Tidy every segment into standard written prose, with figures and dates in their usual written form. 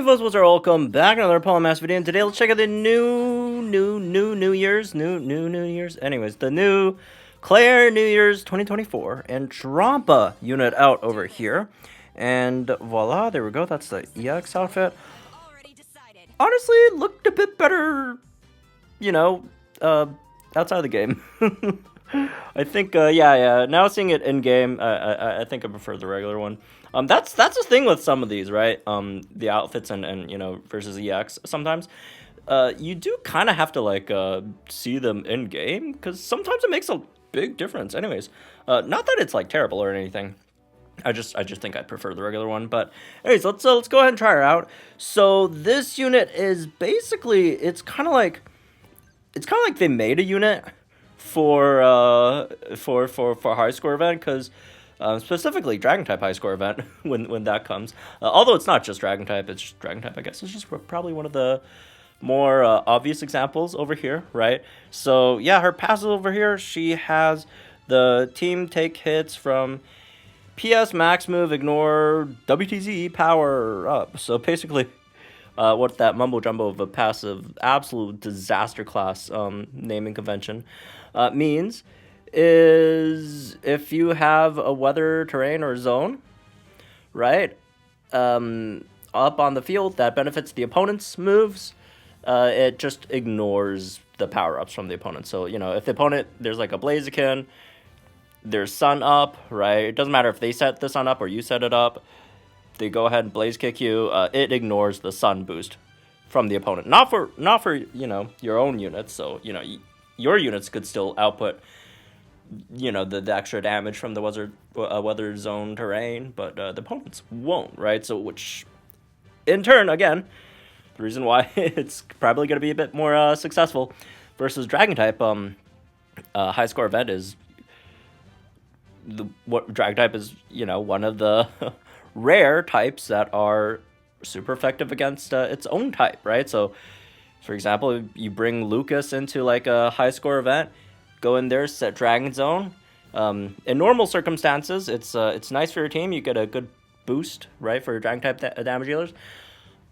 Hey folks, what's our welcome back another Polymath video, and today let's check out the new Year's. Anyways, the new Clair New Year's 2024 and Drampa unit out over here, and voila, there we go. That's the EX outfit. Honestly, it looked a bit better, you know, outside of the game. I think, yeah. Now seeing it in game, I think I prefer the regular one. That's the thing with some of these, right? The outfits and you know versus EX sometimes. You do kind of have to like see them in game because sometimes it makes a big difference. Anyways, not that it's like terrible or anything. I just think I prefer the regular one. But anyways, let's go ahead and try her out. So this unit is basically it's kind of like they made a unit for high score event because specifically dragon type high score event when that comes. Although it's not just dragon type, it's just dragon type. I guess it's just probably one of the more obvious examples over here, right? So yeah, her passive over here, she has the team take hits from PS max move, ignore WTZ power up. So basically, what that mumbo jumbo of a passive absolute disaster class naming convention means is if you have a weather terrain or zone, right, up on the field that benefits the opponent's moves, it just ignores the power-ups from the opponent. So, you know, if the opponent, there's like a Blaziken, there's sun up, right? It doesn't matter if they set the sun up or you set it up. They go ahead and blaze kick you. It ignores the sun boost from the opponent. Not for you know your own units. So you know your units could still output you know the extra damage from the weather zone terrain, but the opponents won't, right? So which in turn again the reason why it's probably going to be a bit more successful versus dragon type high score event is what dragon type is, you know, one of the rare types that are super effective against its own type, right? So for example, you bring Lucas into like a high score event, go in there, set Dragon Zone. In normal circumstances, it's nice for your team. You get a good boost, right, for Dragon type damage dealers.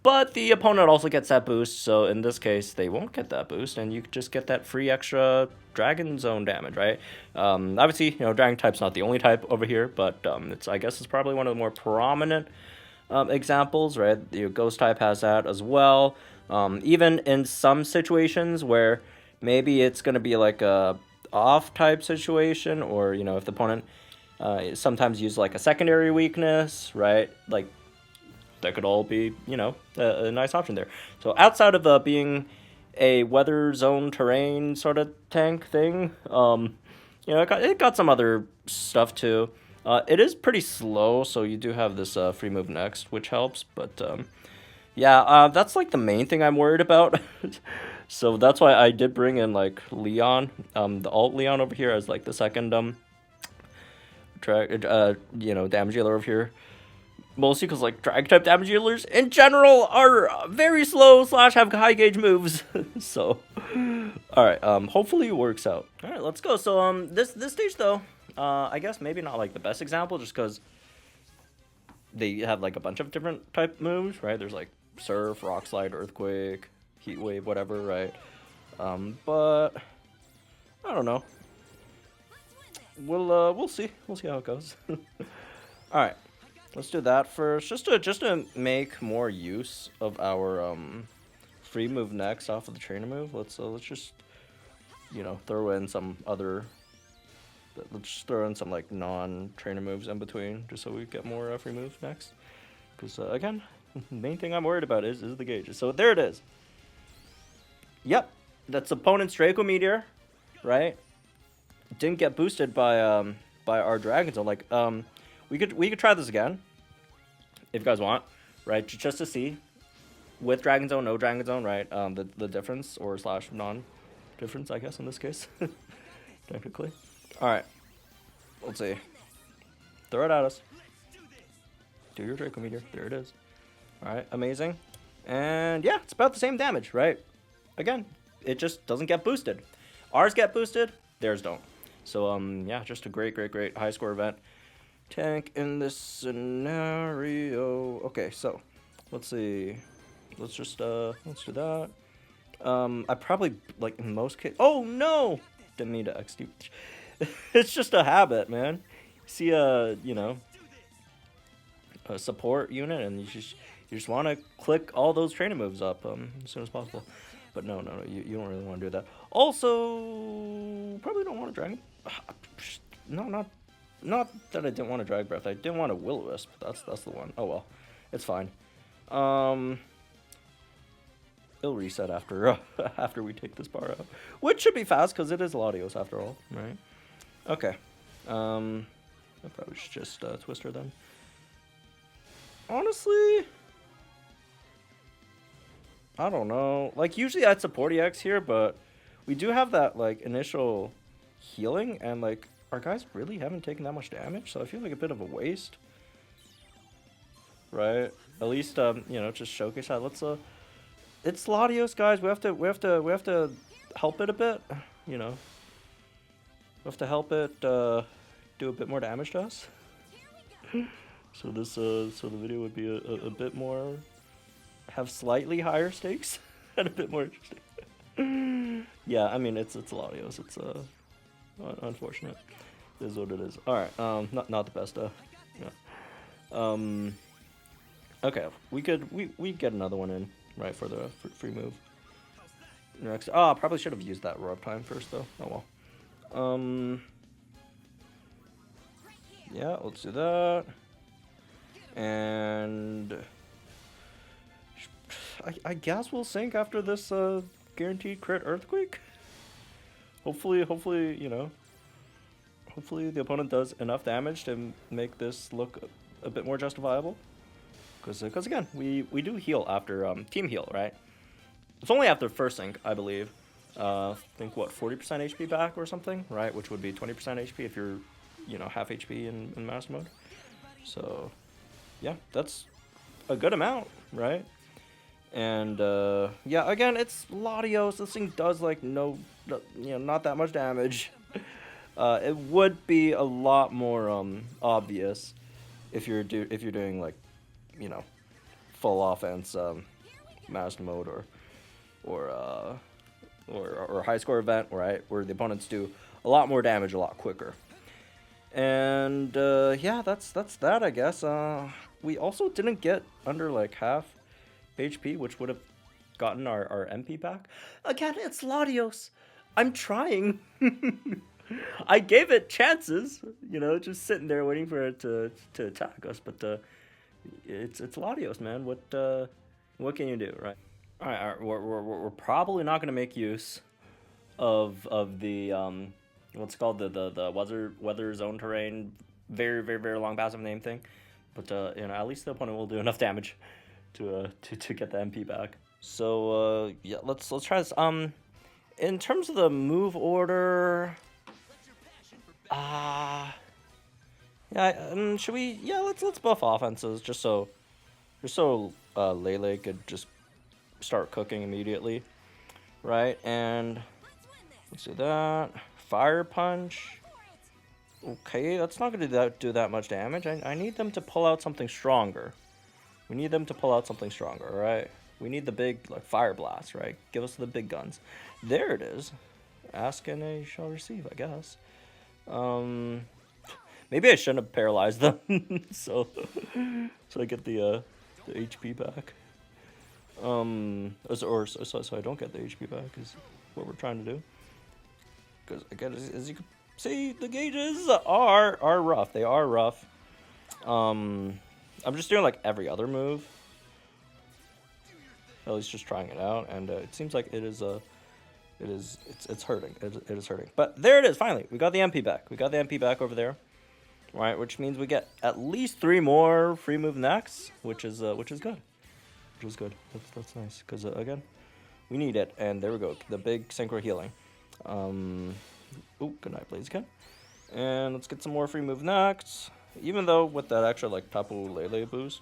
But the opponent also gets that boost, so in this case, they won't get that boost, and you just get that free extra Dragon Zone damage, right? Obviously, you know, Dragon type's not the only type over here, but I guess it's probably one of the more prominent examples, right? The Ghost type has that as well. Even in some situations where maybe it's going to be like a off type situation, or you know if the opponent sometimes use like a secondary weakness, right? Like that could all be, you know, a nice option there. So outside of being a weather zone terrain sort of tank thing, you know, it got some other stuff too. It is pretty slow, so you do have this free move next, which helps. But yeah, that's like the main thing I'm worried about. So that's why I did bring in like Leon, the alt Leon over here as like the second you know, damage dealer over here. Mostly because like drag type damage dealers in general are very slow / have high gauge moves. So all right, hopefully it works out. All right, let's go. So this stage though, I guess maybe not like the best example just because they have like a bunch of different type moves, right? There's like surf, rock slide, earthquake, heat wave, whatever, right? But I don't know. We'll see how it goes. All right. Let's do that first, just to make more use of our free move next off of the trainer move. Let's just, you know, throw in some other. Let's just throw in some like non-trainer moves in between, just so we get more free moves next. Because again, the main thing I'm worried about is the gauges. So there it is. Yep, that's opponent's Draco Meteor, right? Didn't get boosted by our Dragon Zone. Like we could try this again, if you guys want, right? Just to see, with Dragon Zone, no Dragon Zone, right? The difference or / non-difference, I guess in this case, technically. All right, let's see. Throw it at us. Do your Draco Meteor. There it is. All right, amazing. And yeah, it's about the same damage, right? Again, it just doesn't get boosted. Ours get boosted, theirs don't. So yeah, just a great high score event tank in this scenario. Okay, so let's see. let's do that. I probably, like, in most cases... Oh, no! Didn't mean to XD. It's just a habit, man. See you know, a support unit, and you just want to click all those training moves up as soon as possible. But no, you don't really want to do that. Also, probably don't want to drag... No, not that I didn't want to drag breath. I didn't want to will-o-wisp. That's the one. Oh well, it's fine. It'll reset after after we take this bar out, which should be fast because it is Latios after all, right? Okay. I probably should just twist her then. Honestly, I don't know. Like, usually I'd support EX here, but we do have that, like, initial healing, and, like, our guys really haven't taken that much damage, so I feel like a bit of a waste. Right? At least, you know, just showcase that. Let's, it's Latios, guys. We have to help it a bit, you know. We have to help it, do a bit more damage to us. So this, so the video would be a bit more, have slightly higher stakes and a bit more interesting. Yeah, I mean, it's Latios. It's unfortunate. It is what it is. All right, not the best. Yeah. Okay, we get another one in, right, for the free move. Next, probably should have used that rub time first though. Oh well. Yeah, let's do that. And I guess we'll sync after this guaranteed crit earthquake. Hopefully, you know, hopefully the opponent does enough damage to make this look a bit more justifiable. Because again, we do heal after team heal, right? It's only after first sync, I believe. I think what, 40% HP back or something, right? Which would be 20% HP if you're, you know, half HP in master mode. So yeah, that's a good amount, right? And yeah, again, it's Latios. This thing does like you know, not that much damage. It would be a lot more obvious if you're doing like, you know, full offense master mode or high score event, right, where the opponents do a lot more damage a lot quicker. And yeah, that's that, I guess. We also didn't get under like half HP, which would have gotten our MP back. Again, it's Latios. I'm trying. I gave it chances, you know, just sitting there waiting for it to attack us, but it's Latios, man. What can you do, right? All right, we're probably not gonna make use of the what's called the weather zone terrain, very long passive name thing, but you know, at least the opponent will do enough damage to get the MP back. So yeah, let's try this. In terms of the move order, yeah, should we? Yeah, let's buff offenses just so Lele could just start cooking immediately, right? And let's do that. Fire punch. Okay, that's not gonna do that much damage. I need them to pull out something stronger. We need them to pull out something stronger, right? We need the big, like, fire blast, right? Give us the big guns. There it is. Ask and I shall receive, I guess. Maybe I shouldn't have paralyzed them, so I get the HP back. So I don't get the HP back is what we're trying to do. Because again, as you can see, the gauges are rough. They are rough. I'm just doing like every other move. At least just trying it out, and it seems like it's hurting. It is hurting. But there it is. Finally, we got the MP back. We got the MP back over there, right? Which means we get at least 3 more free move next, which is good. Which is good. That's nice. Because again, we need it. And there we go. The big synchro healing. Good night, Blaziken. And let's get some more free move next. Even though with that extra like Tapu Lele boost,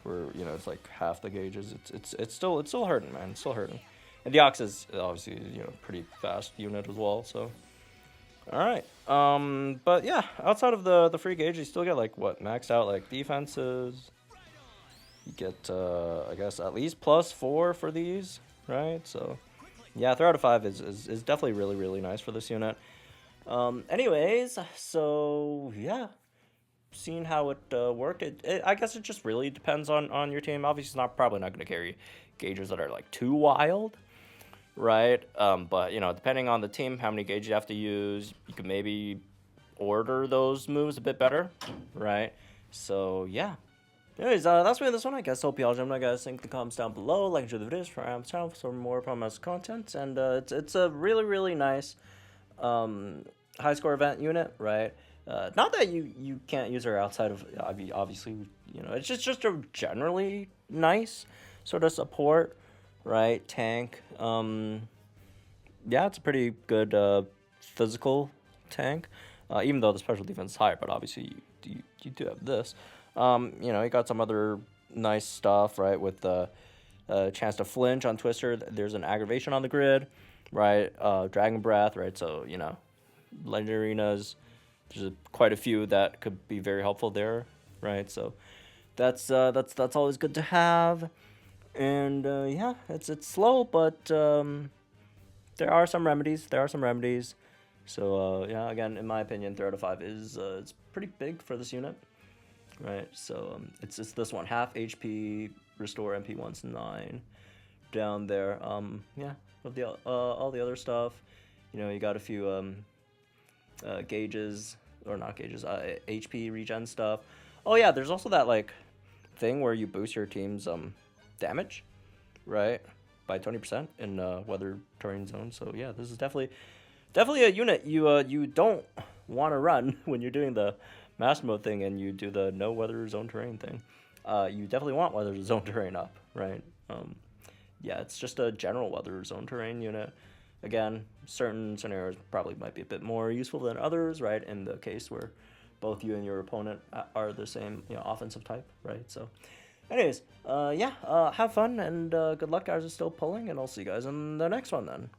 where, you know, it's like half the gauges, it's still hurting, man. It's still hurting. And the Ox is obviously, you know, pretty fast unit as well. So, all right. But yeah, outside of the free gauge, you still get like what maxed out like defenses. You get, I guess, at least +4 for these, right? So, yeah, 3 out of 5 is definitely really, really nice for this unit. Anyways, so, yeah. Seeing how it worked, I guess it just really depends on your team. Obviously, it's probably not going to carry gauges that are, like, too wild, right? But, you know, depending on the team, how many gauges you have to use, you could maybe order those moves a bit better, right? So, yeah. Anyways, that's me this one, I guess. Hope y'all enjoyed. Guys, think the comments down below. Like and share the videos for our channel for some more promised content. And it's a really, really nice high score event unit, right? Not that you can't use her outside of, obviously, you know, it's just a generally nice sort of support, right? Tank. Yeah, it's a pretty good physical tank, even though the special defense is higher, but obviously you do have this. You know, you got some other nice stuff, right, with the chance to flinch on Twister. There's an aggravation on the grid, right? Dragon Breath, right? So, you know, Legendary Arenas, there's quite a few that could be very helpful there, right? So that's always good to have. And yeah, it's slow, but there are some remedies. So yeah, again, in my opinion, 3 out of 5 is it's pretty big for this unit, right? So it's this one, half HP, restore MP once 9 down there. Yeah, with the all the other stuff, you know, you got a few gauges, or not gauges, HP regen stuff. Oh yeah, there's also that like thing where you boost your team's damage, right, by 20% in weather terrain zone. So yeah, this is definitely a unit you don't want to run when you're doing the master mode thing and you do the no weather zone terrain thing. You definitely want weather zone terrain up, right? Yeah, it's just a general weather zone terrain unit. Again, certain scenarios probably might be a bit more useful than others, right? In the case where both you and your opponent are the same, you know, offensive type, right? So, anyways, yeah, have fun and good luck, guys, are still pulling, and I'll see you guys in the next one then.